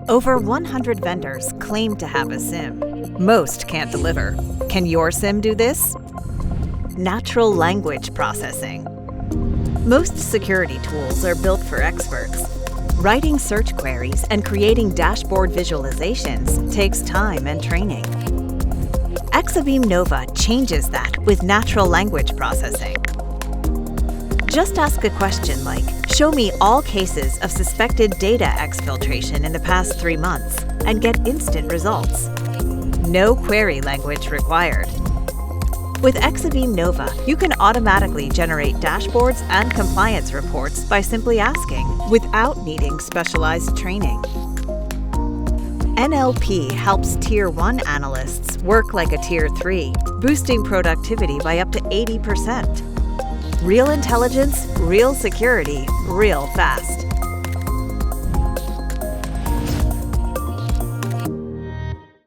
Over 100 vendors claim to have a SIEM. Most can't deliver. Can your SIEM do this? Natural language processing. Most security tools are built for experts. Writing search queries and creating dashboard visualizations takes time and training. Exabeam Nova changes that with natural language processing. Just ask a question like, "Show me all cases of suspected data exfiltration in the past 3 months," and get instant results. No query language required. With Exabeam Nova, you can automatically generate dashboards and compliance reports by simply asking, without needing specialized training. NLP helps Tier 1 analysts work like a Tier 3, boosting productivity by up to 80%. Real intelligence, real security, real fast.